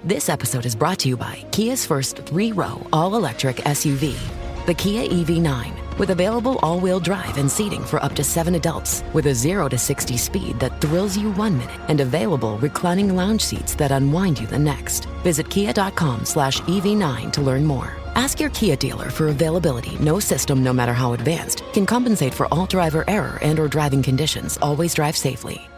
This episode is brought to you by Kia's first 3-row all-electric SUV, the Kia EV9, with available all-wheel drive and seating for up to 7 adults, with a 0 to 60 speed that thrills you 1 minute, and available reclining lounge seats that unwind you the next. Visit kia.com/EV9 to learn more. Ask your Kia dealer for availability. No system, no matter how advanced, can compensate for all driver error and or driving conditions. Always drive safely.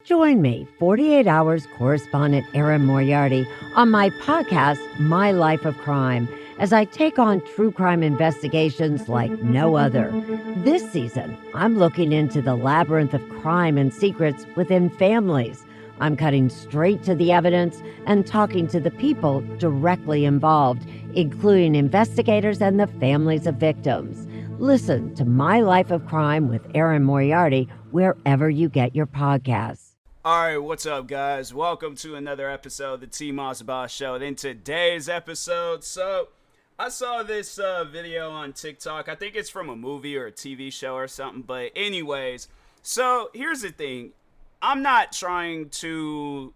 Join me, 48 Hours correspondent Erin Moriarty, on my podcast, My Life of Crime, as I take on true crime investigations like no other. This season, I'm looking into the labyrinth of crime and secrets within families. I'm cutting straight to the evidence and talking to the people directly involved, including investigators and the families of victims. Listen to My Life of Crime with Erin Moriarty wherever you get your podcasts. Alright, what's up, guys? Welcome to another episode of the TMossBoss Show. In today's episode, I saw this video on TikTok. I think it's from a movie or a TV show or something. But anyways, so here's the thing. I'm not trying to,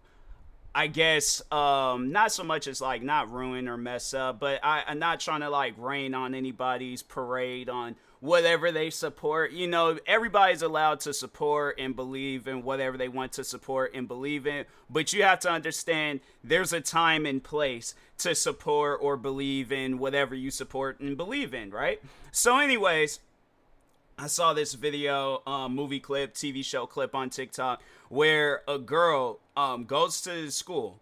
I guess, not so much as like not ruin or mess up, but I'm not trying to like rain on anybody's parade on whatever they support. You know, everybody's allowed to support and believe in whatever they want to support and believe in, but you have to understand there's a time and place to support or believe in whatever you support and believe in, right? So anyways, I saw this video, movie clip, TV show clip on TikTok where a girl goes to school.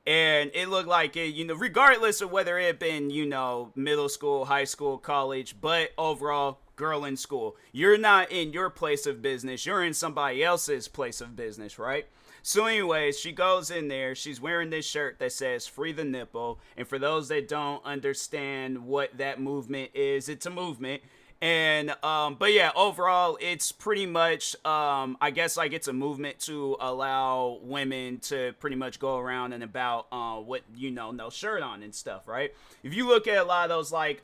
And it looked like it, you know, regardless of whether it had been, you know, middle school, high school, college, but overall, girl in school. You're not in your place of business. You're in somebody else's place of business, right? So anyways, she goes in there. She's wearing this shirt that says "Free the Nipple." And for those that don't understand what that movement is, it's a movement. And, but yeah, overall, it's pretty much, I guess, like, it's a movement to allow women to pretty much go around and about, with, you know, no shirt on and stuff, right? If you look at a lot of those, like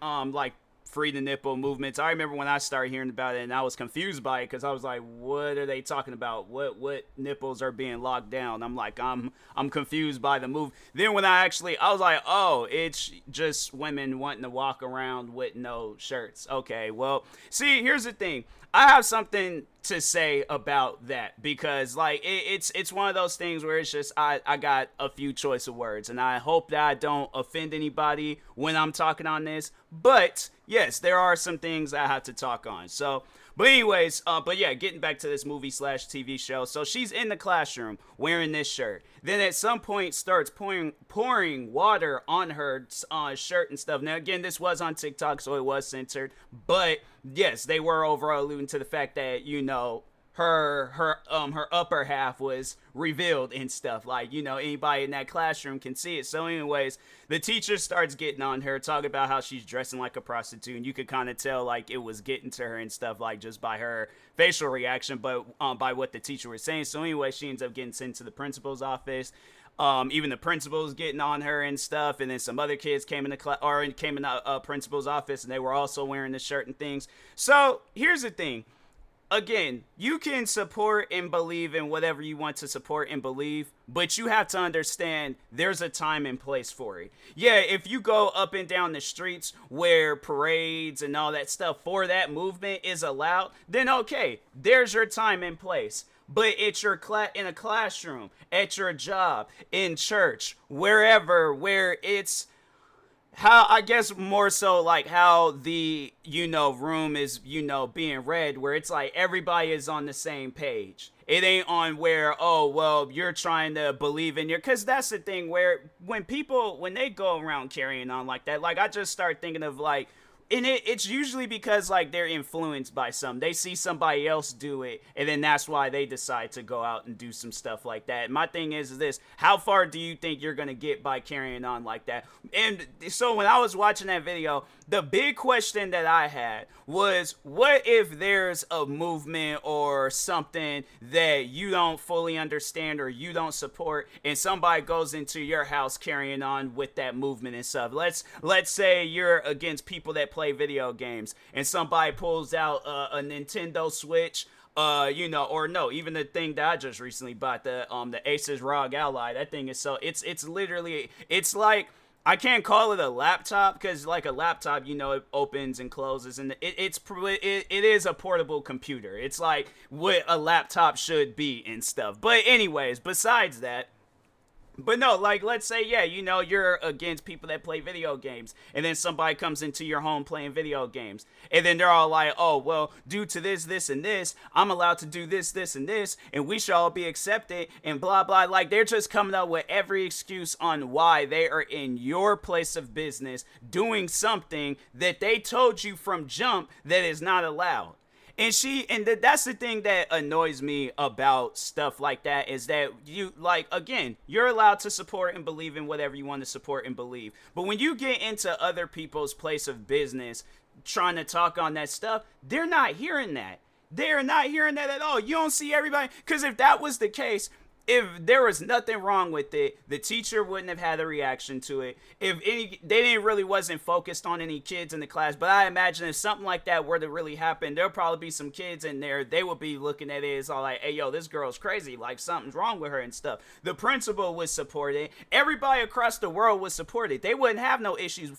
free the nipple movements, I remember when I started hearing about it and I was confused by it because I was like, what are they talking about? What nipples are being locked down? I'm like, I'm confused by the move. Then when I was like, oh, it's just women wanting to walk around with no shirts. Okay, well, see, here's the thing. I have something to say about that because, like, it's one of those things where it's just I got a few choice of words, and I hope that I don't offend anybody when I'm talking on this. But yes, there are some things I have to talk on. So, but anyways, but yeah, getting back to this movie / TV show. So she's in the classroom wearing this shirt. Then at some point starts pouring water on her shirt and stuff. Now again, this was on TikTok, so it was censored. But yes, they were overall alluding to the fact that, you know, her upper half was revealed and stuff. Like, you know, anybody in that classroom can see it. So anyways, the teacher starts getting on her, talking about how she's dressing like a prostitute, and you could kind of tell like it was getting to her and stuff, like just by her facial reaction, but by what the teacher was saying. So anyway, she ends up getting sent to the principal's office. Even the principal's getting on her and stuff, and then some other kids came in the principal's office, and they were also wearing the shirt and things. So here's the thing. Again, you can support and believe in whatever you want to support and believe, but you have to understand there's a time and place for it. Yeah, if you go up and down the streets where parades and all that stuff for that movement is allowed, then okay, there's your time and place. But it's your in a classroom, at your job, in church, wherever, where it's how, I guess more so like how the, you know, room is, you know, being read, where it's like everybody is on the same page. It ain't on where, oh, well, you're trying to believe in your, because that's the thing where when they go around carrying on like that, like I just start thinking of like, and it's usually because, like, they're influenced by some. They see somebody else do it, and then that's why they decide to go out and do some stuff like that. My thing is this. How far do you think you're going to get by carrying on like that? And so when I was watching that video, the big question that I had was, what if there's a movement or something that you don't fully understand or you don't support, and somebody goes into your house carrying on with that movement and stuff? Let's say you're against people that play video games, and somebody pulls out a Nintendo Switch, or no, even the thing that I just recently bought, the Asus ROG Ally. That thing is so it's literally, it's like, I can't call it a laptop because like a laptop, it opens and closes, and it is a portable computer. It's like what a laptop should be and stuff. But anyways, besides that. But no, like, let's say, yeah, you're against people that play video games, and then somebody comes into your home playing video games, and then they're all like, oh, well, due to this, this, and this, I'm allowed to do this, this, and this, and we should all be accepted, and blah, blah. Like, they're just coming up with every excuse on why they are in your place of business doing something that they told you from jump that is not allowed. And that's the thing that annoys me about stuff like that, is that you're allowed to support and believe in whatever you want to support and believe. But when you get into other people's place of business trying to talk on that stuff, they're not hearing that. They're not hearing that at all. You don't see everybody. Because if that was the case, if there was nothing wrong with it, the teacher wouldn't have had a reaction to it. They wasn't focused on any kids in the class. But I imagine if something like that were to really happen, there'll probably be some kids in there. They would be looking at it as all like, hey, yo, this girl's crazy. Like, something's wrong with her and stuff. The principal would support it. Everybody across the world would support it. They wouldn't have no issues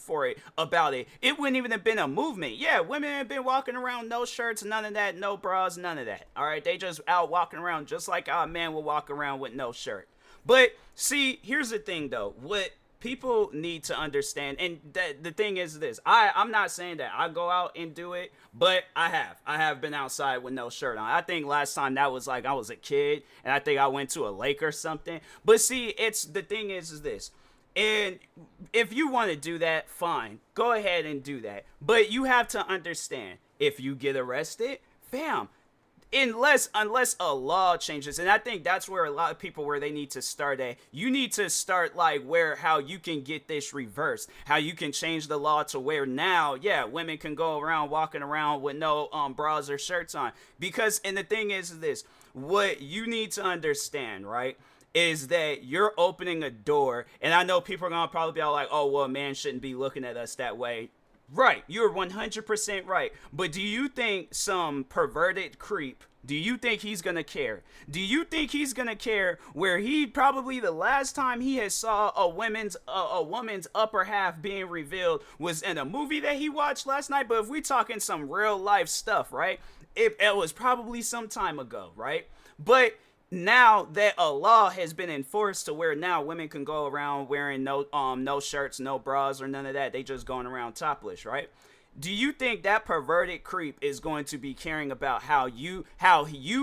about it. It wouldn't even have been a movement. Yeah, women have been walking around, no shirts, none of that, no bras, none of that. All right, they just out walking around just like our man will walk around with no shirt. But see, here's the thing though, what people need to understand, and the thing is this, I'm not saying that I go out and do it, but I have been outside with no shirt on. I think last time that was like I was a kid, and I think I went to a lake or something. But see, the thing is this, and if you want to do that, fine, go ahead and do that. But you have to understand, if you get arrested, fam, unless a law changes, and I think that's where a lot of people, where they need to start at. You need to start like how you can get this reversed, how you can change the law to where now, yeah, women can go around walking around with no bras or shirts on. Because, and the thing is this, what you need to understand, right, is that you're opening a door, and I know people are gonna probably be all like, oh, well, a man shouldn't be looking at us that way. Right, you're 100% right. But do you think some perverted creep, do you think he's gonna care? Do you think he's gonna care where he probably the last time he had saw a woman's upper half being revealed was in a movie that he watched last night? But if we talking some real life stuff, right, it was probably some time ago, right? But now that a law has been enforced to where now women can go around wearing no shirts, no bras, or none of that, they just going around topless, right? Do you think that perverted creep is going to be caring about how you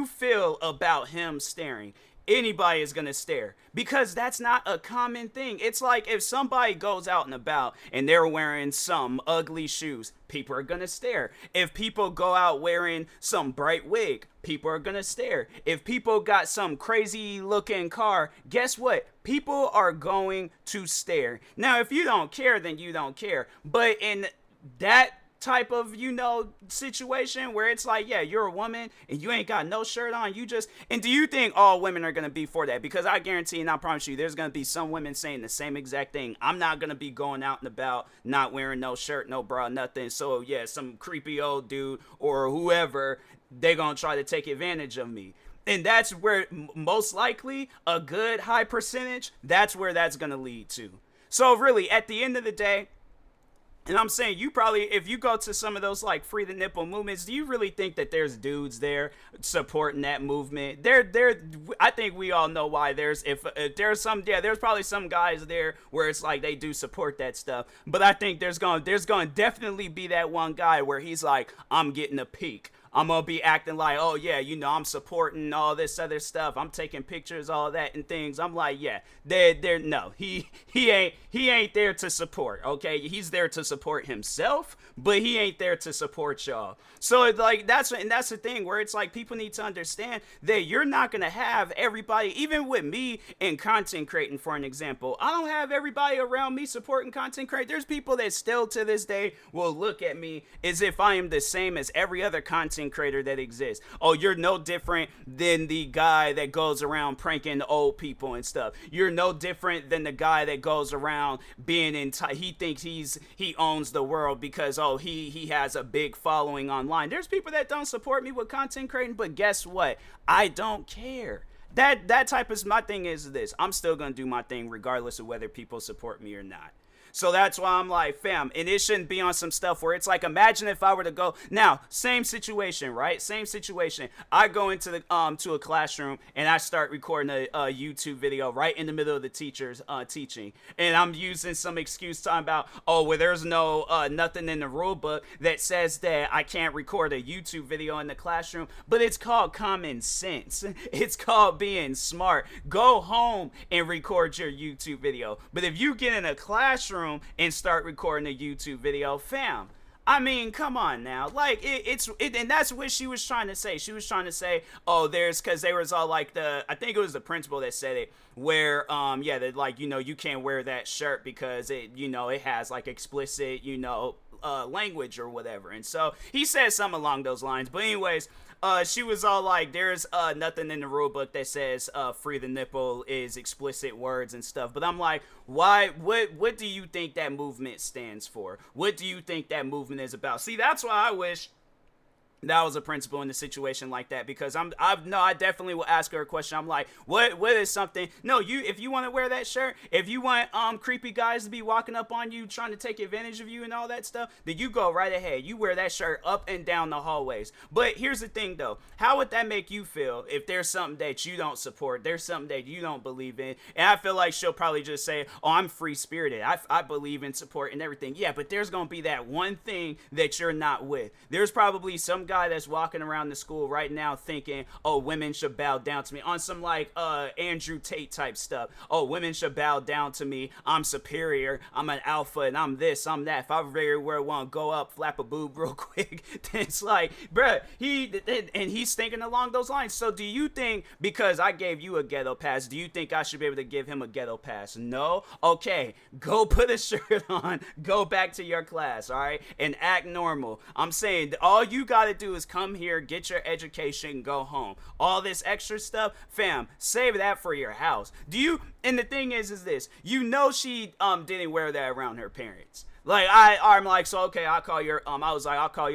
feel about him staring? Anybody is going to stare, because that's not a common thing. It's like if somebody goes out and about and they're wearing some ugly shoes, people are going to stare. If people go out wearing some bright wig, people are going to stare. If people got some crazy looking car, guess what? People are going to stare. Now, if you don't care, then you don't care. But in that type of situation where it's like, yeah, you're a woman and you ain't got no shirt on, and do you think all women are gonna be for that? Because I guarantee and I promise you, there's gonna be some women saying the same exact thing. I'm not gonna be going out and about not wearing no shirt, no bra, nothing. So yeah, some creepy old dude or whoever, they gonna try to take advantage of me. And that's where most likely a good high percentage, that's where that's gonna lead to. So really, at the end of the day, and I'm saying, you probably, if you go to some of those like free the nipple movements, do you really think that there's dudes there supporting that movement? I think we all know why. There's probably some guys there where it's like they do support that stuff. But I think there's going to definitely be that one guy where he's like, I'm getting a peek. I'm going to be acting like, oh yeah, I'm supporting all this other stuff. I'm taking pictures, all that and things. I'm like, yeah, no, he ain't there to support, okay? He's there to support himself, but he ain't there to support y'all. So like, that's the thing where it's like, people need to understand that you're not going to have everybody, even with me in content creating, for an example, I don't have everybody around me supporting content creating. There's people that still to this day will look at me as if I am the same as every other content content creator that exists. Oh, you're no different than the guy that goes around pranking old people and stuff. You're no different than the guy that goes around being he thinks he owns the world because he has a big following online. There's people that don't support me with content creating, but guess what? I don't care. That type of my thing is this. I'm still gonna do my thing regardless of whether people support me or not. So that's why I'm like, fam, and it shouldn't be on some stuff where it's like, imagine if I were to go now, same situation, right? Same situation. I go into the to a classroom and I start recording a YouTube video right in the middle of the teacher's teaching, and I'm using some excuse talking about, oh, well, there's no nothing in the rule book that says that I can't record a YouTube video in the classroom, but it's called common sense. It's called being smart. Go home and record your YouTube video. But if you get in a classroom and start recording a YouTube video, fam, I mean, come on now. Like, and that's what she was trying to say. She was trying to say, oh, because there was all like I think it was the principal that said it, where, that like, you can't wear that shirt because it has like explicit, language or whatever. And so he said something along those lines. But anyways, she was all like, there's nothing in the rule book that says free the nipple is explicit words and stuff. But I'm like, why? What do you think that movement stands for? What do you think that movement is about? See, that's why I wish that was a principal in a situation like that, because I definitely will ask her a question. I'm like, what is something? No, if you want to wear that shirt, if you want creepy guys to be walking up on you trying to take advantage of you and all that stuff, then you go right ahead. You wear that shirt up and down the hallways. But here's the thing though, how would that make you feel if there's something that you don't support, there's something that you don't believe in? And I feel like she'll probably just say, oh, I'm free spirited, I believe in support and everything. Yeah, but there's gonna be that one thing that you're not with. There's probably some guy that's walking around the school right now thinking, oh, women should bow down to me, on some like Andrew Tate type stuff. Oh, women should bow down to me, I'm superior, I'm an alpha, and I'm this, I'm that. If I very well want to go up, flap a boob real quick, then it's like, bruh, he's thinking along those lines. So do you think because I gave you a ghetto pass, do you think I should be able to give him a ghetto pass? No? Okay, go put a shirt on, go back to your class, all right, and act normal. I'm saying all you gotta do is come here, get your education, go home. All this extra stuff, fam, save that for your house. And the thing is this, she didn't wear that around her parents. Like, I'm like, so okay, I'll call your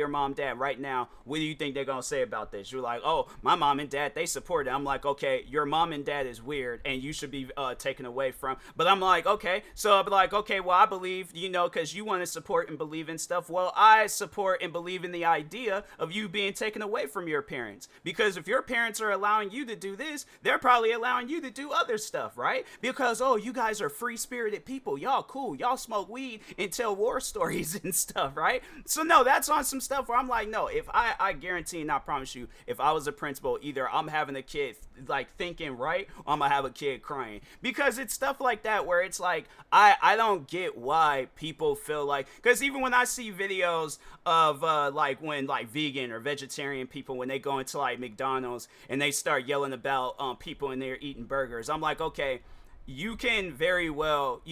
mom, dad right now. What do you think they're gonna say about this? You're like, oh, my mom and dad, they support it. I'm like, okay, your mom and dad is weird and you should be taken away from. But I'm like, okay, so I'll be like, okay, well, I believe, because you want to support and believe in stuff. Well, I support and believe in the idea of you being taken away from your parents. Because if your parents are allowing you to do this, they're probably allowing you to do other stuff, right? Because, oh, you guys are free-spirited people. Y'all cool. Y'all smoke weed and tell war stories and stuff, right? So no, that's on some stuff where I'm like, no, if I guarantee and I promise you, if I was a principal, either I'm having a kid like thinking right, or I'm gonna have a kid crying. Because it's stuff like that where it's like, I don't get why people feel like, because even when I see videos of like when like vegan or vegetarian people, when they go into like McDonald's and they start yelling about people in there eating burgers, I'm like, okay, you can very well,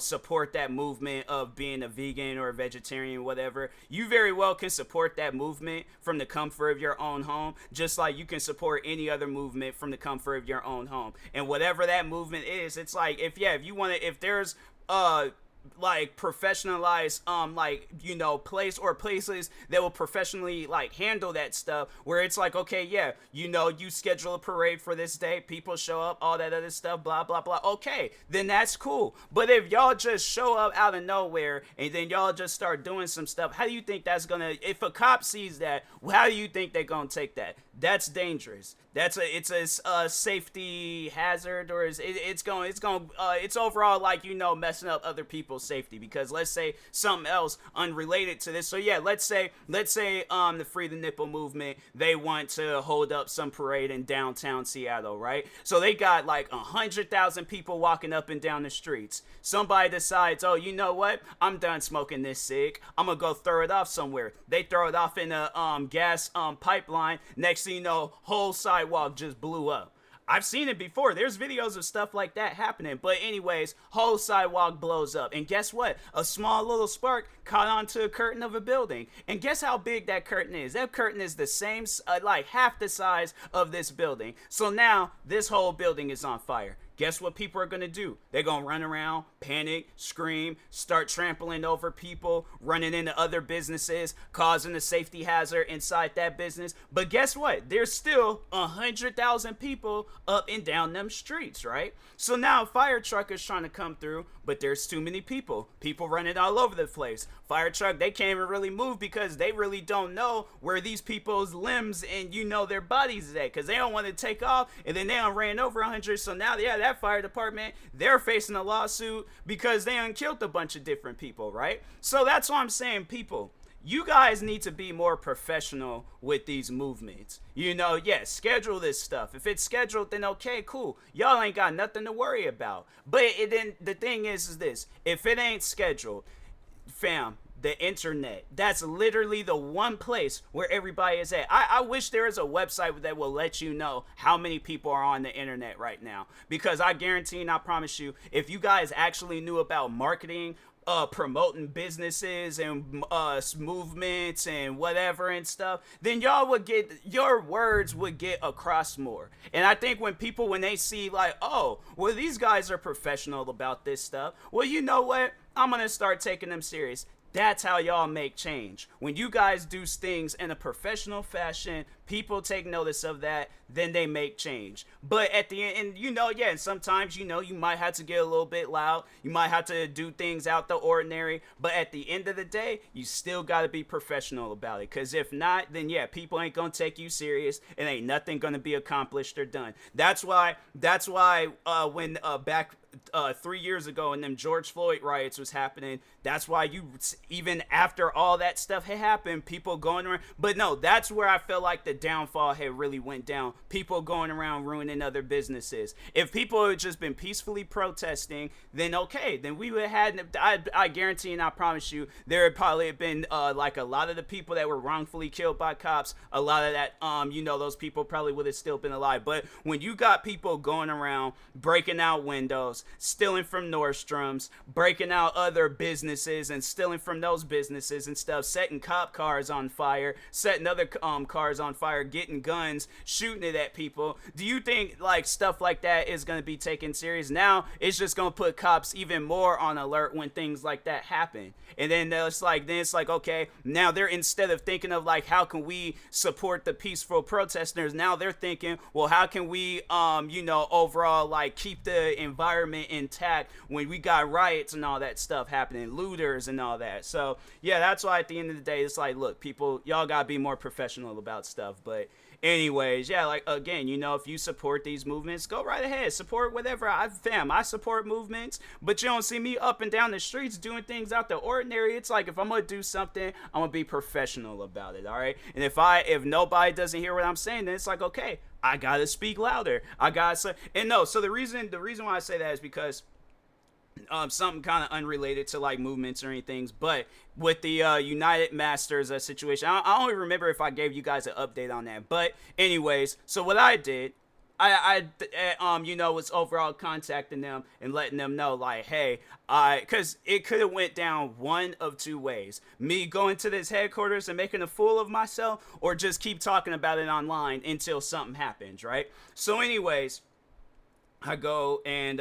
support that movement of being a vegan or a vegetarian, whatever. You very well can support that movement from the comfort of your own home, just like you can support any other movement from the comfort of your own home. And whatever that movement is, it's like, if you want to, if there's like professionalized place or places that will professionally like handle that stuff, where it's like, okay, yeah, you schedule a parade for this day, people show up, all that other stuff, blah blah blah, okay, then that's cool. But if y'all just show up out of nowhere and then y'all just start doing some stuff, how do you think that's gonna, if a cop sees that, how do you think they're gonna take that? That's dangerous. It's a safety hazard, or it's overall like, messing up other people's safety. Because let's say something else unrelated to this. So yeah, let's say the Free the Nipple movement, they want to hold up some parade in downtown Seattle, right? So they got like 100,000 people walking up and down the streets. Somebody decides, oh, you know what? I'm done smoking this cig. I'm gonna go throw it off somewhere. They throw it off in a gas pipeline. Next thing you know, whole sidewalk just blew up. I've seen it before. There's videos of stuff like that happening. But anyways, whole sidewalk blows up. And guess what? A small little spark caught onto a curtain of a building. And guess how big that curtain is? That curtain is the same, like half the size of this building. So now this whole building is on fire. Guess what people are going to do? They're going to run around, panic, scream, start trampling over people, running into other businesses, causing a safety hazard inside that business. But guess what? There's still 100,000 people up and down them streets, right? So now a fire truck is trying to come through, but there's too many people. People running all over the place. Fire truck, they can't even really move because they really don't know where these people's limbs and, their bodies is at, because they don't want to take off, and then they done ran over 100. So now, that fire department, they're facing a lawsuit because they done killed a bunch of different people, right? So that's why I'm saying, people, you guys need to be more professional with these movements. Schedule this stuff. If it's scheduled, then okay, cool. Y'all ain't got nothing to worry about. But then the thing is this. If it ain't scheduled, fam, the internet, that's literally the one place where everybody is at. I wish there was a website that will let you know how many people are on the internet right now. Because I guarantee and I promise you, if you guys actually knew about marketing, promoting businesses and movements and whatever and stuff, then your words would get across more. And I think when they see like, oh, well, these guys are professional about this stuff, well, you know what? I'm going to start taking them serious. That's how y'all make change. When you guys do things in a professional fashion, people take notice of that, then they make change. But at the end, and sometimes, you might have to get a little bit loud. You might have to do things out the ordinary. But at the end of the day, you still got to be professional about it. Because if not, then people ain't going to take you serious. And ain't nothing going to be accomplished or done. That's why when back 3 years ago and them George Floyd riots was happening, that's why even after all that stuff had happened, people going around, but no, that's where I feel like the downfall had really went down. People going around ruining other businesses. If people had just been peacefully protesting, then okay, then we would have had, I guarantee and I promise you, there would probably have been like a lot of the people that were wrongfully killed by cops, a lot of that, those people probably would have still been alive. But when you got people going around, breaking out windows, stealing from Nordstrom's, breaking out other businesses and stealing from those businesses and stuff, setting cop cars on fire, setting other cars on fire, getting guns, shooting it at people, do you think like stuff like that is going to be taken serious? Now it's just going to put cops even more on alert when things like that happen. And then it's like okay, now they're, instead of thinking of like how can we support the peaceful protesters, now they're thinking, well, how can we overall like keep the environment intact when we got riots and all that stuff happening, looters and all that. So that's why at the end of the day, it's like, look, people, y'all gotta be more professional about stuff. But anyways, like again, if you support these movements, go right ahead, support whatever. I support movements, but you don't see me up and down the streets doing things out the ordinary. It's like, if I'm gonna do something, I'm gonna be professional about it. All right. And if nobody doesn't hear what I'm saying, then it's like, okay, I gotta speak louder. So the reason why I say that is because something kind of unrelated to like movements or anything, but with the United Masters situation, I don't even remember if I gave you guys an update on that. But anyways, so what I did, I was overall contacting them and letting them know like, hey, because it could have went down one of two ways: me going to this headquarters and making a fool of myself, or just keep talking about it online until something happens, right? So anyways, I go and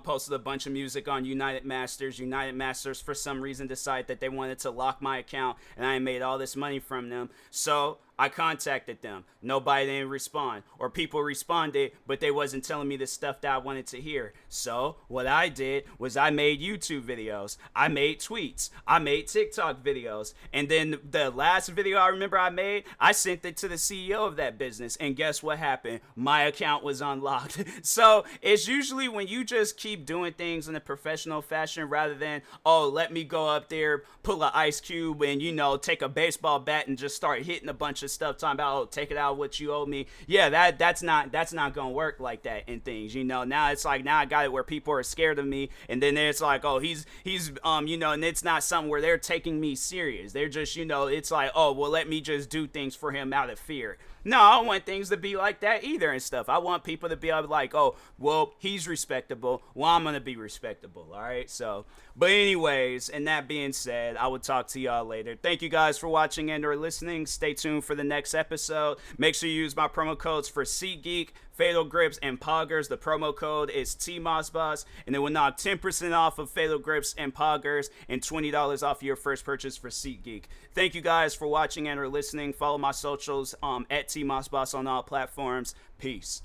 posted a bunch of music on United Masters. United Masters, for some reason, decided that they wanted to lock my account, and I made all this money from them. So I contacted them. Nobody didn't respond, or people responded, but they wasn't telling me the stuff that I wanted to hear. So what I did was I made YouTube videos. I made tweets. I made TikTok videos. And then the last video I remember I made, I sent it to the CEO of that business. And guess what happened? My account was unlocked. So it's usually when you just keep doing things in a professional fashion rather than, oh, let me go up there, pull an ice cube and, take a baseball bat and just start hitting a bunch bunch of stuff talking about, oh, take it out what you owe me. Yeah, that's not gonna work like that in things, you know. Now it's like, now I got it where people are scared of me, and then it's like, oh, he's you know, and it's not something where they're taking me serious. They're just, you know, it's like, oh, well, let me just do things for him out of fear. No, I don't want things to be like that either and stuff. I want people to be able to like, oh, well, he's respectable. Well, I'm going to be respectable. All right. So, but anyways, and that being said, I will talk to y'all later. Thank you guys for watching and or listening. Stay tuned for the next episode. Make sure you use my promo codes for SeatGeek, Fatal Grips, and Poggers. The promo code is TMossBoss, and it will knock 10% off of Fatal Grips and Poggers and $20 off your first purchase for SeatGeek. Thank you guys for watching and or listening. Follow my socials at TMossBoss on all platforms. Peace.